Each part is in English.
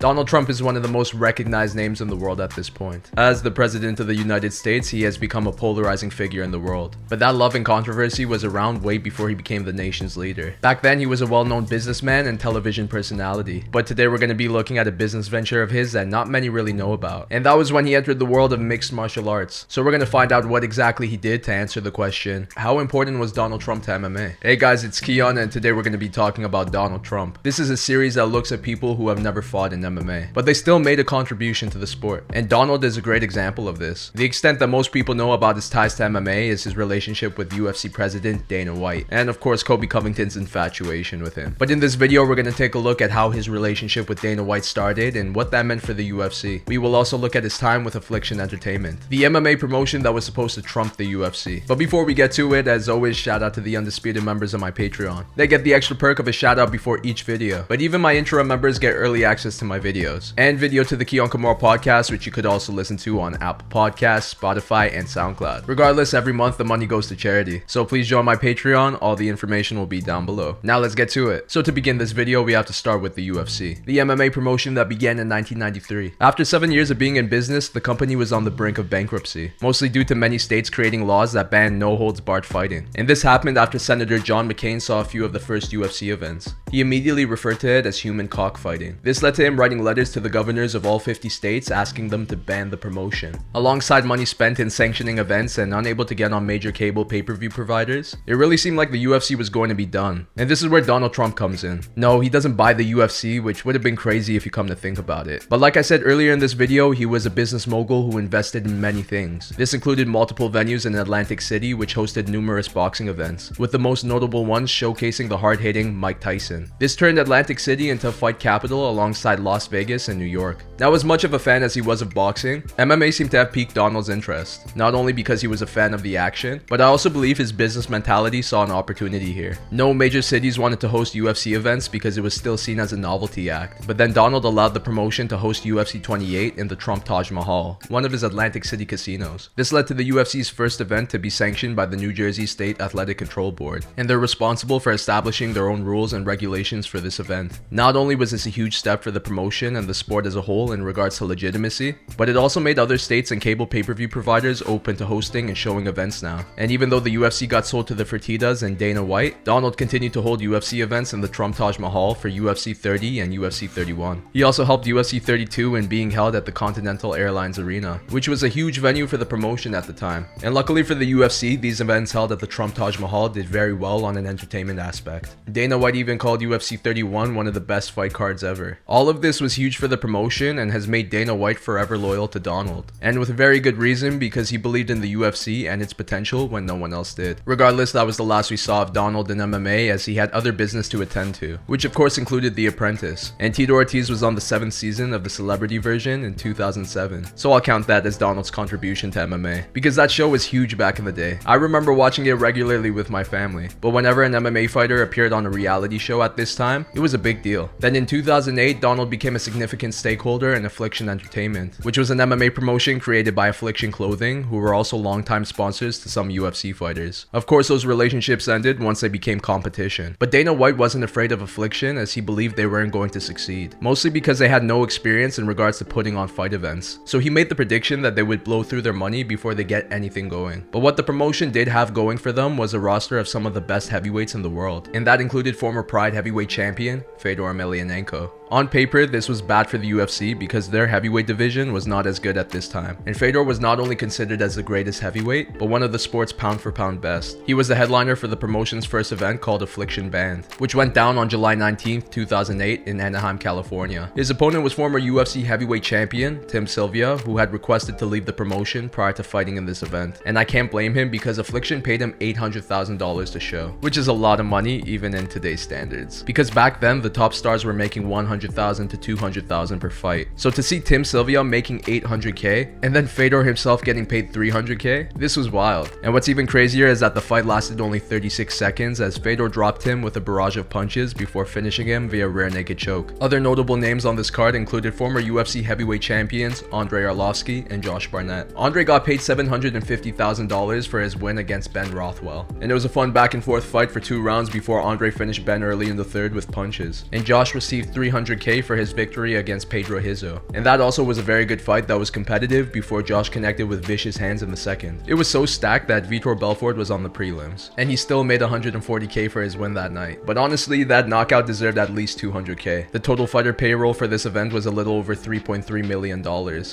Donald Trump is one of the most recognized names in the world at this point. As the President of the United States, he has become a polarizing figure in the world. But that love and controversy was around way before he became the nation's leader. Back then, he was a well-known businessman and television personality. But today we're going to be looking at a business venture of his that not many really know about. And that was when he entered the world of mixed martial arts. So we're going to find out what exactly he did to answer the question, how important was Donald Trump to MMA? Hey guys, it's Kiiyon, and today we're going to be talking about Donald Trump. This is a series that looks at people who have never fought in MMA, but they still made a contribution to the sport. And Donald is a great example of this. The extent that most people know about his ties to MMA is his relationship with UFC president Dana White, and of course Kobe Covington's infatuation with him. But in this video, we're going to take a look at how his relationship with Dana White started and what that meant for the UFC. We will also look at his time with Affliction Entertainment, the MMA promotion that was supposed to trump the UFC. But before we get to it, as always, shout out to the undisputed members of my Patreon. They get the extra perk of a shout out before each video, but even my interim members get early access to my videos, and video to the Kiiyon Kimura podcast, which you could also listen to on Apple Podcasts, Spotify, and SoundCloud. Regardless, every month the money goes to charity, so please join my Patreon. All the information will be down below. Now let's get to it. So to begin this video, we have to start with the UFC, the MMA promotion that began in 1993. After 7 years of being in business, the company was on the brink of bankruptcy, mostly due to many states creating laws that banned no-holds-barred fighting. And this happened after Senator John McCain saw a few of the first UFC events. He immediately referred to it as human cockfighting. This led to him writing letters to the governors of all 50 states asking them to ban the promotion. Alongside money spent in sanctioning events and unable to get on major cable pay-per-view providers, it really seemed like the UFC was going to be done. And this is where Donald Trump comes in. No, he doesn't buy the UFC, which would have been crazy if you come to think about it. But like I said earlier in this video, he was a business mogul who invested in many things. This included multiple venues in Atlantic City, which hosted numerous boxing events, with the most notable ones showcasing the hard-hitting Mike Tyson. This turned Atlantic City into fight capital alongside Las Vegas and New York. Now, as much of a fan as he was of boxing, MMA seemed to have piqued Donald's interest, not only because he was a fan of the action, but I also believe his business mentality saw an opportunity here. No major cities wanted to host UFC events because it was still seen as a novelty act, but then Donald allowed the promotion to host UFC 28 in the Trump Taj Mahal, one of his Atlantic City casinos. This led to the UFC's first event to be sanctioned by the New Jersey State Athletic Control Board, and they're responsible for establishing their own rules and regulations for this event. Not only was this a huge step for the promotion and the sport as a whole in regards to legitimacy, but it also made other states and cable pay-per-view providers open to hosting and showing events now. And even though the UFC got sold to the Fertittas and Dana White, Donald continued to hold UFC events in the Trump Taj Mahal for UFC 30 and UFC 31. He also helped UFC 32 in being held at the Continental Airlines Arena, which was a huge venue for the promotion at the time. And luckily for the UFC, these events held at the Trump Taj Mahal did very well on an entertainment aspect. Dana White even called UFC 31 one of the best fight cards ever. All of this was huge for the promotion and has made Dana White forever loyal to Donald. And with very good reason, because he believed in the UFC and its potential when no one else did. Regardless, that was the last we saw of Donald in MMA, as he had other business to attend to, which of course included The Apprentice. And Tito Ortiz was on the 7th season of the celebrity version in 2007. So I'll count that as Donald's contribution to MMA, because that show was huge back in the day. I remember watching it regularly with my family, but whenever an MMA fighter appeared on a reality show at this time, it was a big deal. Then in 2008, Donald became a significant stakeholder in Affliction Entertainment, which was an MMA promotion created by Affliction Clothing, who were also longtime sponsors to some UFC fighters. Of course, those relationships ended once they became competition, but Dana White wasn't afraid of Affliction, as he believed they weren't going to succeed, mostly because they had no experience in regards to putting on fight events. So he made the prediction that they would blow through their money before they get anything going. But what the promotion did have going for them was a roster of some of the best heavyweights in the world, and that included former Pride heavyweight champion Fedor Emelianenko. On paper, this was bad for the UFC because their heavyweight division was not as good at this time, and Fedor was not only considered as the greatest heavyweight, but one of the sport's pound-for-pound best. He was the headliner for the promotion's first event called Affliction Banned, which went down on July 19, 2008 in Anaheim, California. His opponent was former UFC heavyweight champion Tim Sylvia, who had requested to leave the promotion prior to fighting in this event, and I can't blame him because Affliction paid him $800,000 to show, which is a lot of money even in today's standards, because back then the top stars were making $100,000 to $200,000 per fight. So to see Tim Sylvia making $800K and then Fedor himself getting paid $300K, this was wild. And what's even crazier is that the fight lasted only 36 seconds, as Fedor dropped him with a barrage of punches before finishing him via rear naked choke. Other notable names on this card included former UFC heavyweight champions Andrei Arlovski and Josh Barnett. Andre got paid $750,000 for his win against Ben Rothwell, and it was a fun back and forth fight for 2 rounds before Andre finished Ben early in the third with punches, and Josh received $300 200k for his victory against Pedro Hizo. And that also was a very good fight that was competitive before Josh connected with vicious hands in the second. It was so stacked that Vitor Belfort was on the prelims, and he still made 140k for his win that night. But honestly, that knockout deserved at least 200k. The total fighter payroll for this event was a little over $3.3 million.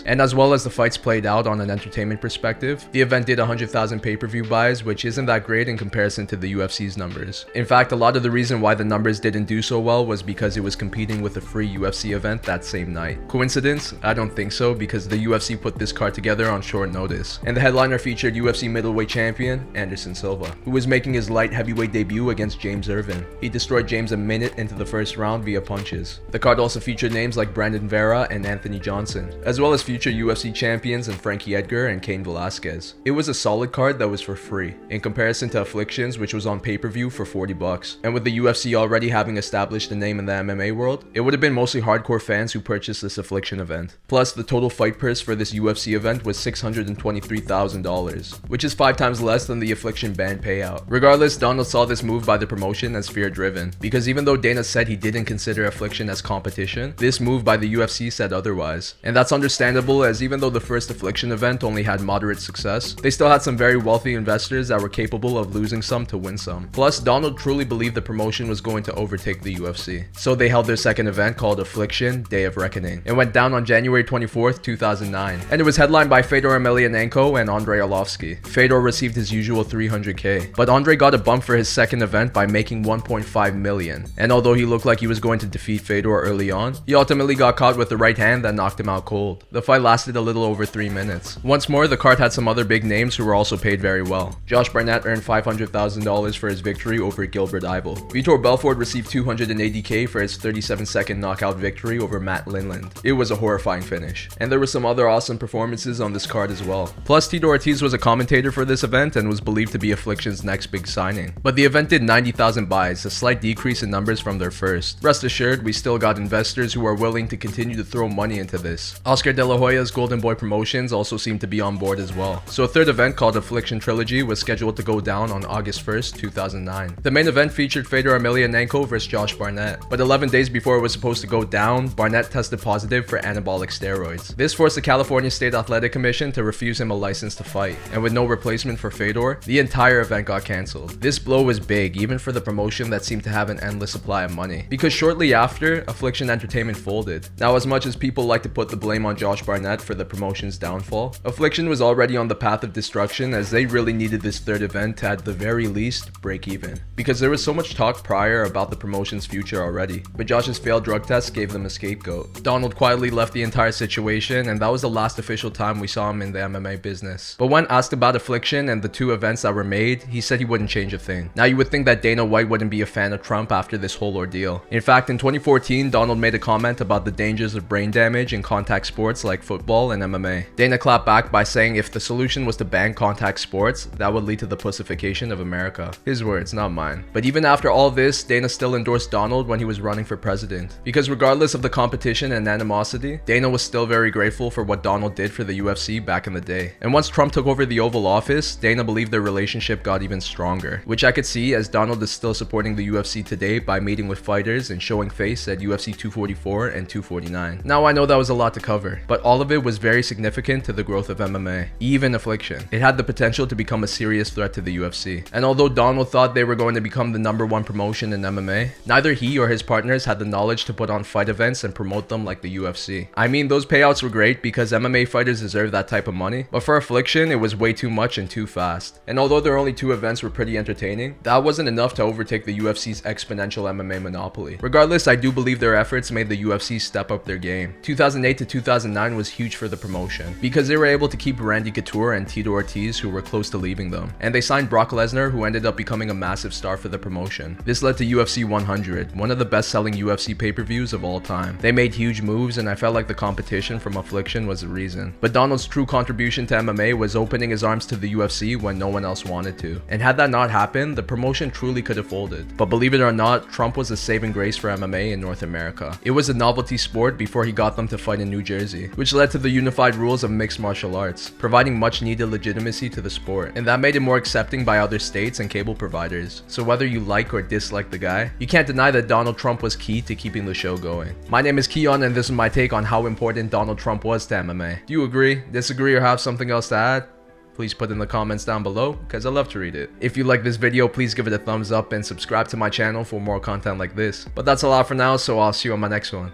And as well as the fights played out on an entertainment perspective, the event did 100,000 pay-per-view buys, which isn't that great in comparison to the UFC's numbers. In fact, a lot of the reason why the numbers didn't do so well was because it was competing with a free UFC event that same night. Coincidence? I don't think so, because the UFC put this card together on short notice. And the headliner featured UFC middleweight champion Anderson Silva, who was making his light heavyweight debut against James Irvin. He destroyed James a minute into the first round via punches. The card also featured names like Brandon Vera and Anthony Johnson, as well as future UFC champions and Frankie Edgar and Cain Velasquez. It was a solid card that was for free, in comparison to Afflictions, which was on pay-per-view for $40. And with the UFC already having established a name in the MMA world, it would have been mostly hardcore fans who purchased this Affliction event. Plus, the total fight purse for this UFC event was $623,000, which is 5 times less than the Affliction band payout. Regardless, Donald saw this move by the promotion as fear-driven, because even though Dana said he didn't consider Affliction as competition, this move by the UFC said otherwise. And that's understandable, as even though the first Affliction event only had moderate success, they still had some very wealthy investors that were capable of losing some to win some. Plus, Donald truly believed the promotion was going to overtake the UFC. So they held their second event called Affliction Day of Reckoning. It went down on January 24th, 2009, and it was headlined by Fedor Emelianenko and Andrei Arlovsky. Fedor received his usual 300k, but Andrei got a bump for his second event by making 1.5 million. And although he looked like he was going to defeat Fedor early on, he ultimately got caught with the right hand that knocked him out cold. The fight lasted a little over 3 minutes. Once more, the card had some other big names who were also paid very well. Josh Barnett earned $500,000 for his victory over Gilbert Yvel. Vitor Belfort received 280k for his 37-second knockout victory over Matt Linland. It was a horrifying finish. And there were some other awesome performances on this card as well. Plus, Tito Ortiz was a commentator for this event and was believed to be Affliction's next big signing. But the event did 90,000 buys, a slight decrease in numbers from their first. Rest assured, we still got investors who are willing to continue to throw money into this. Oscar De La Hoya's Golden Boy Promotions also seemed to be on board as well. So a third event called Affliction Trilogy was scheduled to go down on August 1st, 2009. The main event featured Fedor Emelianenko vs Josh Barnett, but 11 days before it was supposed to go down, Barnett tested positive for anabolic steroids. This forced the California State Athletic Commission to refuse him a license to fight, and with no replacement for Fedor, the entire event got cancelled. This blow was big, even for the promotion that seemed to have an endless supply of money, because shortly after, Affliction Entertainment folded. Now, as much as people like to put the blame on Josh Barnett for the promotion's downfall, Affliction was already on the path of destruction, as they really needed this third event to at the very least break even, because there was so much talk prior about the promotion's future already, but Josh's failed drug test gave them a scapegoat. Donald quietly left the entire situation, and that was the last official time we saw him in the MMA business. But when asked about Affliction and the 2 events that were made, he said he wouldn't change a thing. Now, you would think that Dana White wouldn't be a fan of Trump after this whole ordeal. In fact, in 2014, Donald made a comment about the dangers of brain damage in contact sports like football and MMA. Dana clapped back by saying if the solution was to ban contact sports, that would lead to the pussification of America. His words, not mine. But even after all this, Dana still endorsed Donald when he was running for president. Because regardless of the competition and animosity, Dana was still very grateful for what Donald did for the UFC back in the day. And once Trump took over the Oval Office, Dana believed their relationship got even stronger, which I could see as Donald is still supporting the UFC today by meeting with fighters and showing face at UFC 244 and 249. Now, I know that was a lot to cover, but all of it was very significant to the growth of MMA. Even Affliction, it had the potential to become a serious threat to the UFC. And although Donald thought they were going to become the #1 promotion in MMA, neither he or his partners had the knowledge to put on fight events and promote them like the UFC. I mean, those payouts were great because MMA fighters deserve that type of money, but for Affliction, it was way too much and too fast. And although their only 2 events were pretty entertaining, that wasn't enough to overtake the UFC's exponential MMA monopoly. Regardless, I do believe their efforts made the UFC step up their game. 2008 to 2009 was huge for the promotion, because they were able to keep Randy Couture and Tito Ortiz, who were close to leaving them. And they signed Brock Lesnar, who ended up becoming a massive star for the promotion. This led to UFC 100, one of the best-selling UFC pay-per-views of all time. They made huge moves, and I felt like the competition from Affliction was the reason. But Donald's true contribution to MMA was opening his arms to the UFC when no one else wanted to. And had that not happened, the promotion truly could have folded. But believe it or not, Trump was a saving grace for MMA in North America. It was a novelty sport before he got them to fight in New Jersey, which led to the unified rules of mixed martial arts, providing much needed legitimacy to the sport. And that made it more accepting by other states and cable providers. So whether you like or dislike the guy, you can't deny that Donald Trump was key to keeping the show going. My name is Kiiyon, and this is my take on how important Donald Trump was to MMA. Do you agree, disagree, or have something else to add? Please put in the comments down below, because I love to read it. If you like this video, please give it a thumbs up and subscribe to my channel for more content like this. But that's a lot for now, so I'll see you on my next one.